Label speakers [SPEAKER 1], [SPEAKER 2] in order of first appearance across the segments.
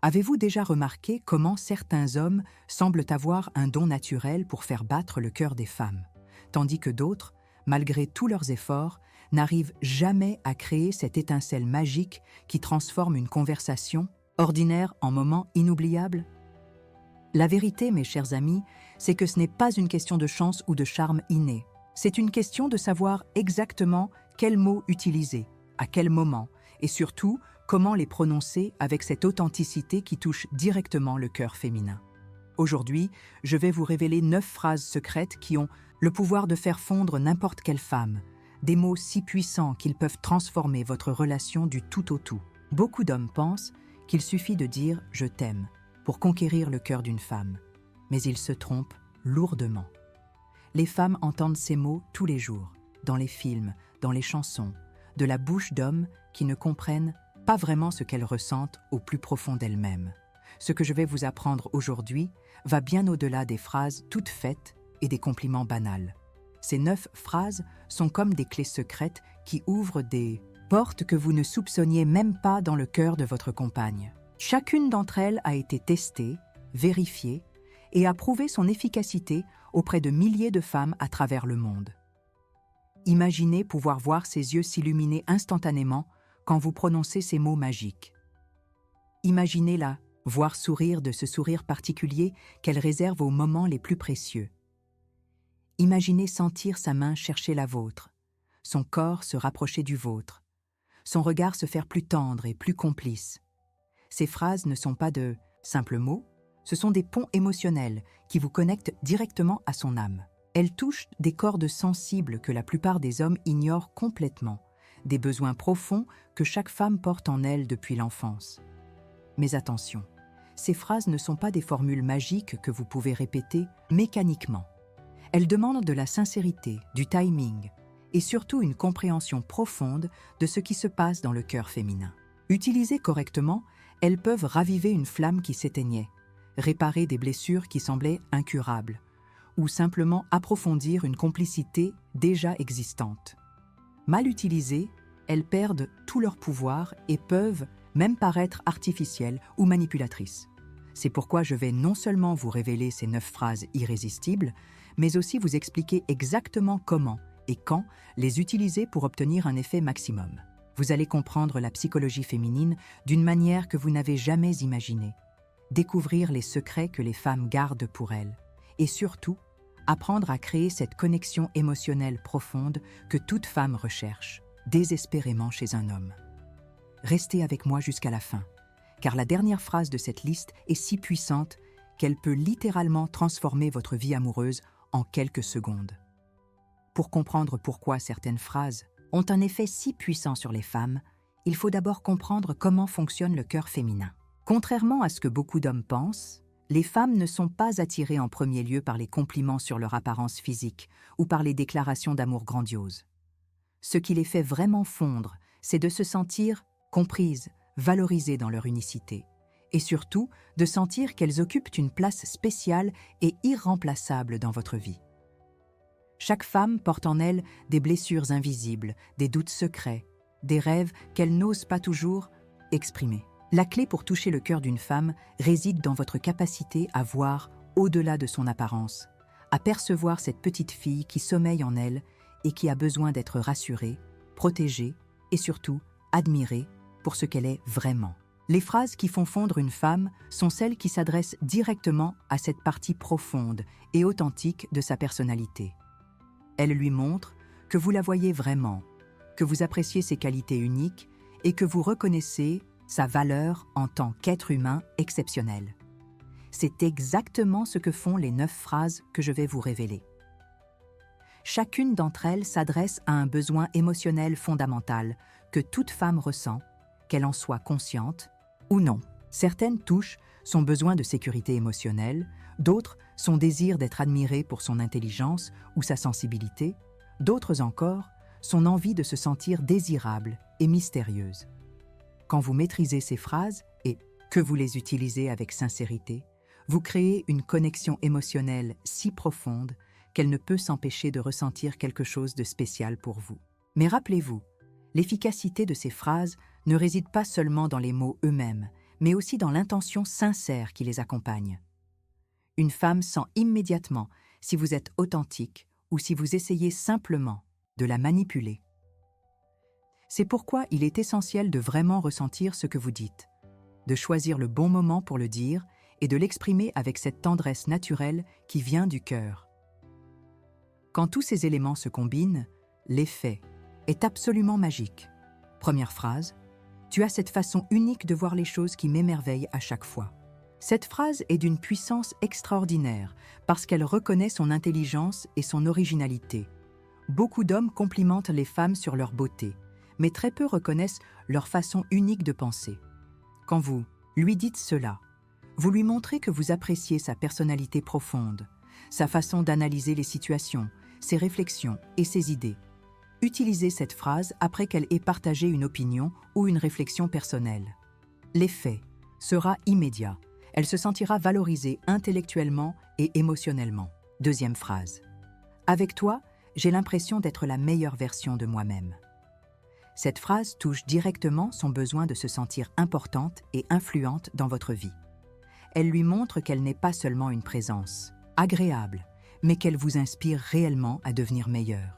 [SPEAKER 1] Avez-vous déjà remarqué comment certains hommes semblent avoir un don naturel pour faire battre le cœur des femmes, tandis que d'autres, malgré tous leurs efforts, n'arrivent jamais à créer cette étincelle magique qui transforme une conversation ordinaire en moment inoubliable? La vérité, mes chers amis, c'est que ce n'est pas une question de chance ou de charme inné. C'est une question de savoir exactement quels mots utiliser, à quel moment, et surtout, comment les prononcer avec cette authenticité qui touche directement le cœur féminin. Aujourd'hui, je vais vous révéler 9 phrases secrètes qui ont le pouvoir de faire fondre n'importe quelle femme, des mots si puissants qu'ils peuvent transformer votre relation du tout au tout. Beaucoup d'hommes pensent qu'il suffit de dire « je t'aime » pour conquérir le cœur d'une femme, mais ils se trompent lourdement. Les femmes entendent ces mots tous les jours, dans les films, dans les chansons, de la bouche d'hommes qui ne comprennent pas vraiment ce qu'elles ressentent au plus profond d'elles-mêmes. Ce que je vais vous apprendre aujourd'hui va bien au-delà des phrases toutes faites et des compliments banals. Ces 9 phrases sont comme des clés secrètes qui ouvrent des portes que vous ne soupçonniez même pas dans le cœur de votre compagne. Chacune d'entre elles a été testée, vérifiée et a prouvé son efficacité auprès de milliers de femmes à travers le monde. Imaginez pouvoir voir ses yeux s'illuminer instantanément quand vous prononcez ces mots magiques. Imaginez-la voir sourire de ce sourire particulier qu'elle réserve aux moments les plus précieux. Imaginez sentir sa main chercher la vôtre, son corps se rapprocher du vôtre, son regard se faire plus tendre et plus complice. Ces phrases ne sont pas de simples mots, ce sont des ponts émotionnels qui vous connectent directement à son âme. Elles touchent des cordes sensibles que la plupart des hommes ignorent complètement, des besoins profonds que chaque femme porte en elle depuis l'enfance. Mais attention, ces phrases ne sont pas des formules magiques que vous pouvez répéter mécaniquement. Elles demandent de la sincérité, du timing et surtout une compréhension profonde de ce qui se passe dans le cœur féminin. Utilisées correctement, elles peuvent raviver une flamme qui s'éteignait, réparer des blessures qui semblaient incurables, ou simplement approfondir une complicité déjà existante. Mal utilisées, elles perdent tout leur pouvoir et peuvent même paraître artificielles ou manipulatrices. C'est pourquoi je vais non seulement vous révéler ces 9 phrases irrésistibles, mais aussi vous expliquer exactement comment et quand les utiliser pour obtenir un effet maximum. Vous allez comprendre la psychologie féminine d'une manière que vous n'avez jamais imaginée, découvrir les secrets que les femmes gardent pour elles, et surtout, apprendre à créer cette connexion émotionnelle profonde que toute femme recherche, désespérément chez un homme. Restez avec moi jusqu'à la fin, car la dernière phrase de cette liste est si puissante qu'elle peut littéralement transformer votre vie amoureuse en quelques secondes. Pour comprendre pourquoi certaines phrases ont un effet si puissant sur les femmes, il faut d'abord comprendre comment fonctionne le cœur féminin. Contrairement à ce que beaucoup d'hommes pensent, les femmes ne sont pas attirées en premier lieu par les compliments sur leur apparence physique ou par les déclarations d'amour grandioses. Ce qui les fait vraiment fondre, c'est de se sentir comprises, valorisées dans leur unicité, et surtout de sentir qu'elles occupent une place spéciale et irremplaçable dans votre vie. Chaque femme porte en elle des blessures invisibles, des doutes secrets, des rêves qu'elle n'ose pas toujours exprimer. La clé pour toucher le cœur d'une femme réside dans votre capacité à voir au-delà de son apparence, à percevoir cette petite fille qui sommeille en elle et qui a besoin d'être rassurée, protégée et surtout admirée pour ce qu'elle est vraiment. Les phrases qui font fondre une femme sont celles qui s'adressent directement à cette partie profonde et authentique de sa personnalité. Elles lui montrent que vous la voyez vraiment, que vous appréciez ses qualités uniques et que vous reconnaissez sa valeur en tant qu'être humain exceptionnel. C'est exactement ce que font les 9 phrases que je vais vous révéler. Chacune d'entre elles s'adresse à un besoin émotionnel fondamental que toute femme ressent, qu'elle en soit consciente ou non. Certaines touchent son besoin de sécurité émotionnelle, d'autres son désir d'être admirée pour son intelligence ou sa sensibilité, d'autres encore son envie de se sentir désirable et mystérieuse. Quand vous maîtrisez ces phrases et que vous les utilisez avec sincérité, vous créez une connexion émotionnelle si profonde qu'elle ne peut s'empêcher de ressentir quelque chose de spécial pour vous. Mais rappelez-vous, l'efficacité de ces phrases ne réside pas seulement dans les mots eux-mêmes, mais aussi dans l'intention sincère qui les accompagne. Une femme sent immédiatement si vous êtes authentique ou si vous essayez simplement de la manipuler. C'est pourquoi il est essentiel de vraiment ressentir ce que vous dites, de choisir le bon moment pour le dire et de l'exprimer avec cette tendresse naturelle qui vient du cœur. Quand tous ces éléments se combinent, l'effet est absolument magique. Première phrase, tu as cette façon unique de voir les choses qui m'émerveille à chaque fois. Cette phrase est d'une puissance extraordinaire parce qu'elle reconnaît son intelligence et son originalité. Beaucoup d'hommes complimentent les femmes sur leur beauté, mais très peu reconnaissent leur façon unique de penser. Quand vous lui dites cela, vous lui montrez que vous appréciez sa personnalité profonde, sa façon d'analyser les situations, ses réflexions et ses idées. Utilisez cette phrase après qu'elle ait partagé une opinion ou une réflexion personnelle. L'effet sera immédiat. Elle se sentira valorisée intellectuellement et émotionnellement. Deuxième phrase. Avec toi, j'ai l'impression d'être la meilleure version de moi-même. Cette phrase touche directement son besoin de se sentir importante et influente dans votre vie. Elle lui montre qu'elle n'est pas seulement une présence agréable, mais qu'elle vous inspire réellement à devenir meilleure.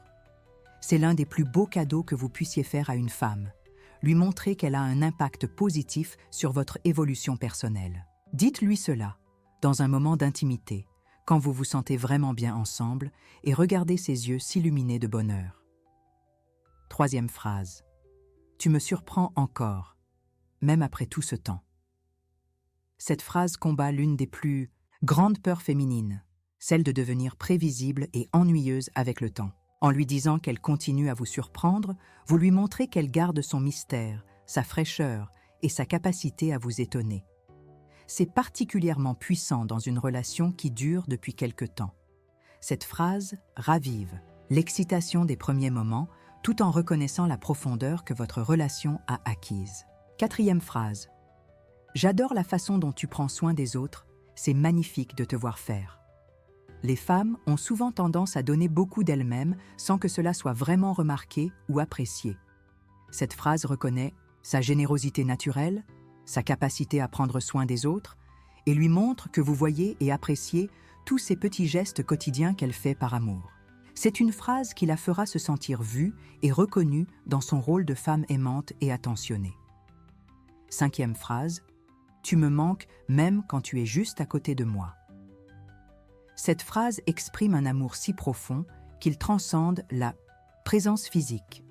[SPEAKER 1] C'est l'un des plus beaux cadeaux que vous puissiez faire à une femme, lui montrer qu'elle a un impact positif sur votre évolution personnelle. Dites-lui cela, dans un moment d'intimité, quand vous vous sentez vraiment bien ensemble, et regardez ses yeux s'illuminer de bonheur. Troisième phrase. Tu me surprends encore, même après tout ce temps. Cette phrase combat l'une des plus grandes peurs féminines, celle de devenir prévisible et ennuyeuse avec le temps. En lui disant qu'elle continue à vous surprendre, vous lui montrez qu'elle garde son mystère, sa fraîcheur et sa capacité à vous étonner. C'est particulièrement puissant dans une relation qui dure depuis quelque temps. Cette phrase ravive l'excitation des premiers moments tout en reconnaissant la profondeur que votre relation a acquise. Quatrième phrase. J'adore la façon dont tu prends soin des autres, c'est magnifique de te voir faire. Les femmes ont souvent tendance à donner beaucoup d'elles-mêmes sans que cela soit vraiment remarqué ou apprécié. Cette phrase reconnaît sa générosité naturelle, sa capacité à prendre soin des autres, et lui montre que vous voyez et appréciez tous ces petits gestes quotidiens qu'elle fait par amour. C'est une phrase qui la fera se sentir vue et reconnue dans son rôle de femme aimante et attentionnée. Cinquième phrase, tu me manques même quand tu es juste à côté de moi. Cette phrase exprime un amour si profond qu'il transcende la présence physique.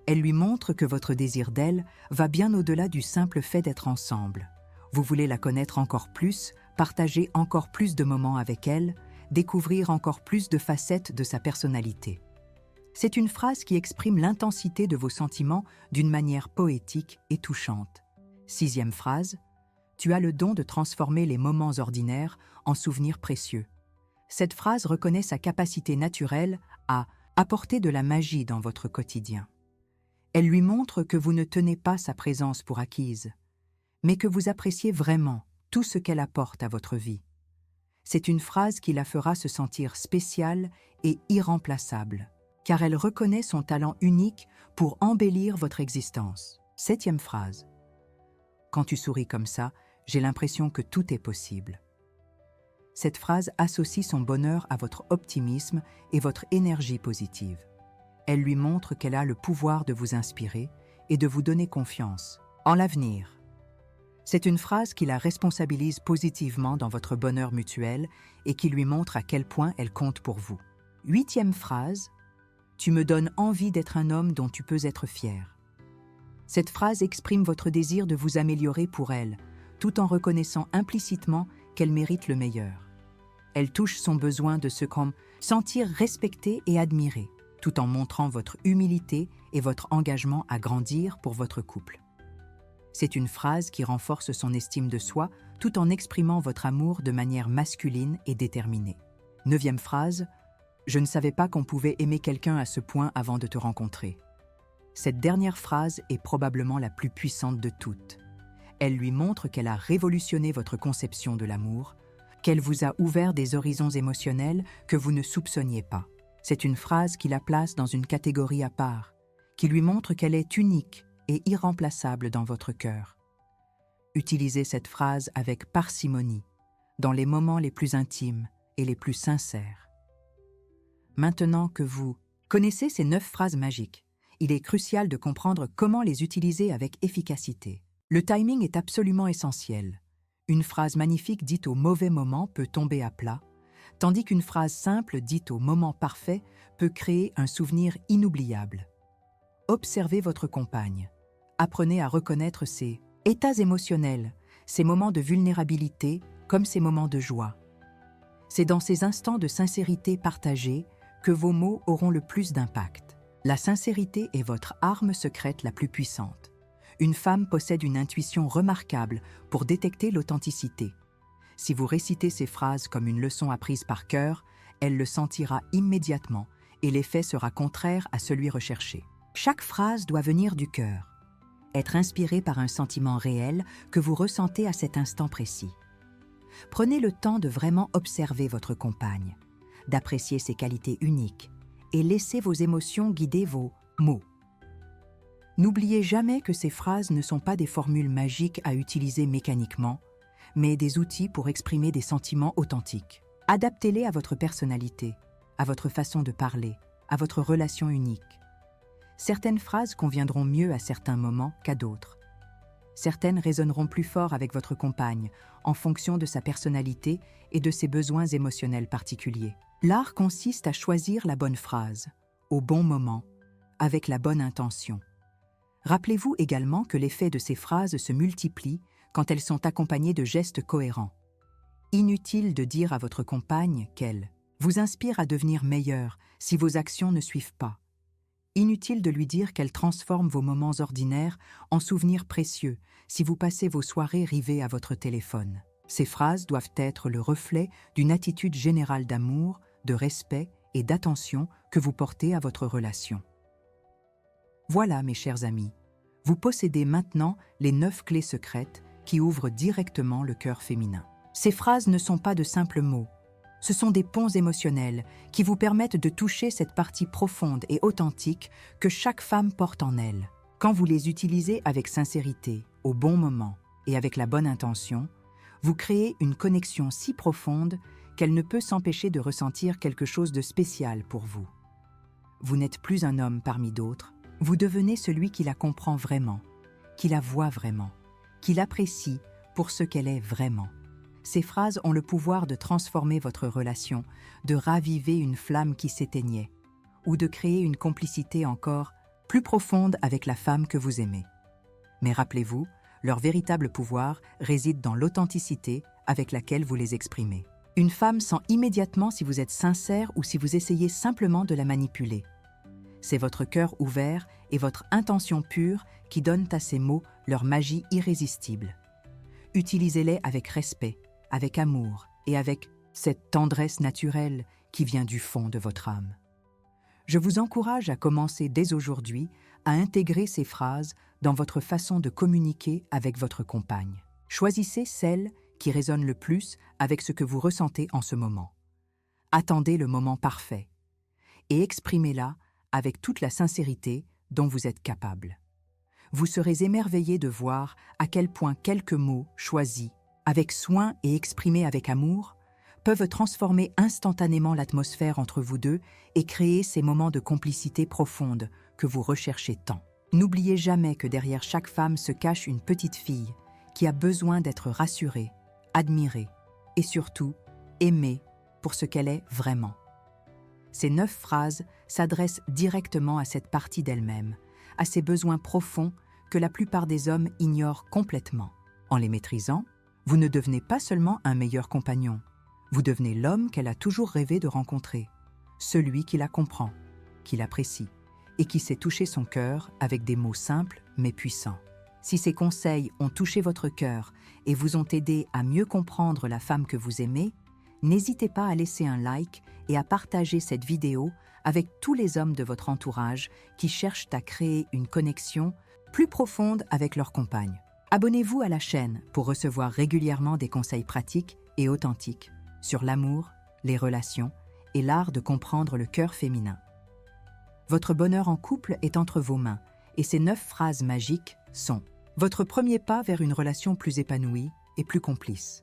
[SPEAKER 1] Elle lui montre que votre désir d'elle va bien au-delà du simple fait d'être ensemble. Vous voulez la connaître encore plus, partager encore plus de moments avec elle, découvrir encore plus de facettes de sa personnalité. C'est une phrase qui exprime l'intensité de vos sentiments d'une manière poétique et touchante. Sixième phrase, tu as le don de transformer les moments ordinaires en souvenirs précieux. Cette phrase reconnaît sa capacité naturelle à apporter de la magie dans votre quotidien. Elle lui montre que vous ne tenez pas sa présence pour acquise, mais que vous appréciez vraiment tout ce qu'elle apporte à votre vie. C'est une phrase qui la fera se sentir spéciale et irremplaçable, car elle reconnaît son talent unique pour embellir votre existence. Septième phrase. Quand tu souris comme ça, j'ai l'impression que tout est possible. Cette phrase associe son bonheur à votre optimisme et votre énergie positive. Elle lui montre qu'elle a le pouvoir de vous inspirer et de vous donner confiance en l'avenir. C'est une phrase qui la responsabilise positivement dans votre bonheur mutuel et qui lui montre à quel point elle compte pour vous. Huitième phrase, tu me donnes envie d'être un homme dont tu peux être fier. Cette phrase exprime votre désir de vous améliorer pour elle, tout en reconnaissant implicitement qu'elle mérite le meilleur. Elle touche son besoin de se sentir respectée et admirée, tout en montrant votre humilité et votre engagement à grandir pour votre couple. C'est une phrase qui renforce son estime de soi tout en exprimant votre amour de manière masculine et déterminée. Neuvième phrase, je ne savais pas qu'on pouvait aimer quelqu'un à ce point avant de te rencontrer. Cette dernière phrase est probablement la plus puissante de toutes. Elle lui montre qu'elle a révolutionné votre conception de l'amour, qu'elle vous a ouvert des horizons émotionnels que vous ne soupçonniez pas. C'est une phrase qui la place dans une catégorie à part, qui lui montre qu'elle est unique et irremplaçable dans votre cœur. Utilisez cette phrase avec parcimonie, dans les moments les plus intimes et les plus sincères. Maintenant que vous connaissez ces 9 phrases magiques, il est crucial de comprendre comment les utiliser avec efficacité. Le timing est absolument essentiel. Une phrase magnifique dite au mauvais moment peut tomber à plat, tandis qu'une phrase simple dite au moment parfait peut créer un souvenir inoubliable. Observez votre compagne. Apprenez à reconnaître ses états émotionnels, ses moments de vulnérabilité comme ses moments de joie. C'est dans ces instants de sincérité partagée que vos mots auront le plus d'impact. La sincérité est votre arme secrète la plus puissante. Une femme possède une intuition remarquable pour détecter l'authenticité. Si vous récitez ces phrases comme une leçon apprise par cœur, elle le sentira immédiatement et l'effet sera contraire à celui recherché. Chaque phrase doit venir du cœur, être inspirée par un sentiment réel que vous ressentez à cet instant précis. Prenez le temps de vraiment observer votre compagne, d'apprécier ses qualités uniques et laissez vos émotions guider vos mots. N'oubliez jamais que ces phrases ne sont pas des formules magiques à utiliser mécaniquement, mais des outils pour exprimer des sentiments authentiques. Adaptez-les à votre personnalité, à votre façon de parler, à votre relation unique. Certaines phrases conviendront mieux à certains moments qu'à d'autres. Certaines résonneront plus fort avec votre compagne, en fonction de sa personnalité et de ses besoins émotionnels particuliers. L'art consiste à choisir la bonne phrase, au bon moment, avec la bonne intention. Rappelez-vous également que l'effet de ces phrases se multiplie quand elles sont accompagnées de gestes cohérents. Inutile de dire à votre compagne qu'elle vous inspire à devenir meilleure si vos actions ne suivent pas. Inutile de lui dire qu'elle transforme vos moments ordinaires en souvenirs précieux si vous passez vos soirées rivées à votre téléphone. Ces phrases doivent être le reflet d'une attitude générale d'amour, de respect et d'attention que vous portez à votre relation. Voilà, mes chers amis, vous possédez maintenant les 9 clés secrètes qui ouvrent directement le cœur féminin. Ces phrases ne sont pas de simples mots, ce sont des ponts émotionnels qui vous permettent de toucher cette partie profonde et authentique que chaque femme porte en elle. Quand vous les utilisez avec sincérité, au bon moment et avec la bonne intention, vous créez une connexion si profonde qu'elle ne peut s'empêcher de ressentir quelque chose de spécial pour vous. Vous n'êtes plus un homme parmi d'autres, vous devenez celui qui la comprend vraiment, qui la voit vraiment, qui l'apprécie pour ce qu'elle est vraiment. Ces phrases ont le pouvoir de transformer votre relation, de raviver une flamme qui s'éteignait, ou de créer une complicité encore plus profonde avec la femme que vous aimez. Mais rappelez-vous, leur véritable pouvoir réside dans l'authenticité avec laquelle vous les exprimez. Une femme sent immédiatement si vous êtes sincère ou si vous essayez simplement de la manipuler. C'est votre cœur ouvert et votre intention pure qui donnent à ces mots leur magie irrésistible. Utilisez-les avec respect, avec amour et avec cette tendresse naturelle qui vient du fond de votre âme. Je vous encourage à commencer dès aujourd'hui à intégrer ces phrases dans votre façon de communiquer avec votre compagne. Choisissez celles qui résonnent le plus avec ce que vous ressentez en ce moment. Attendez le moment parfait et exprimez-la avec toute la sincérité dont vous êtes capable. Vous serez émerveillé de voir à quel point quelques mots choisis, avec soin et exprimés avec amour, peuvent transformer instantanément l'atmosphère entre vous deux et créer ces moments de complicité profonde que vous recherchez tant. N'oubliez jamais que derrière chaque femme se cache une petite fille qui a besoin d'être rassurée, admirée et surtout aimée pour ce qu'elle est vraiment. Ces 9 phrases s'adressent directement à cette partie d'elle-même, à ces besoins profonds que la plupart des hommes ignorent complètement. En les maîtrisant, vous ne devenez pas seulement un meilleur compagnon, vous devenez l'homme qu'elle a toujours rêvé de rencontrer, celui qui la comprend, qui l'apprécie et qui sait toucher son cœur avec des mots simples mais puissants. Si ces conseils ont touché votre cœur et vous ont aidé à mieux comprendre la femme que vous aimez, n'hésitez pas à laisser un like et à partager cette vidéo avec tous les hommes de votre entourage qui cherchent à créer une connexion plus profonde avec leur compagne. Abonnez-vous à la chaîne pour recevoir régulièrement des conseils pratiques et authentiques sur l'amour, les relations et l'art de comprendre le cœur féminin. Votre bonheur en couple est entre vos mains et ces 9 phrases magiques sont Votre premier pas vers une relation plus épanouie et plus complice.